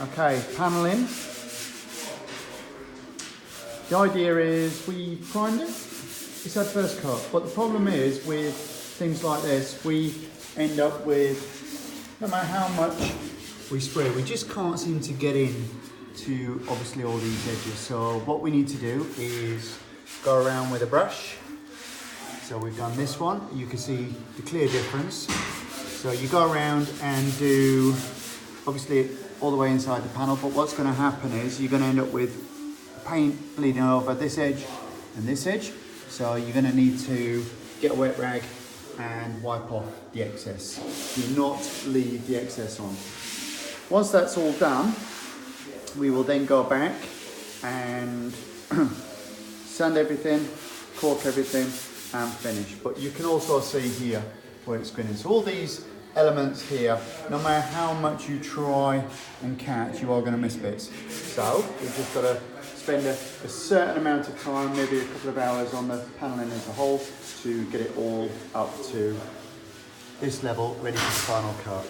Okay, paneling. The idea is we primed it. It's our first coat, but the problem is with things like this, we end up with, no matter how much we spray, we just can't seem to get in to obviously all these edges. So what we need to do is go around with a brush. So we've done this one. You can see the clear difference. So you go around and do, obviously, all the way inside the panel, but what's going to happen is you're going to end up with paint bleeding over this edge and this edge. So you're going to need to get a wet rag and wipe off the excess. Do not leave the excess on. Once that's all done, we will then go back and sand everything, cork everything and finish. But you can also see here where it's going in. So all these elements here, no matter how much you try and catch, you are going to miss bits. So you've just got to spend a certain amount of time, maybe a couple of hours on the paneling as a whole to get it all up to this level, ready for the final coat.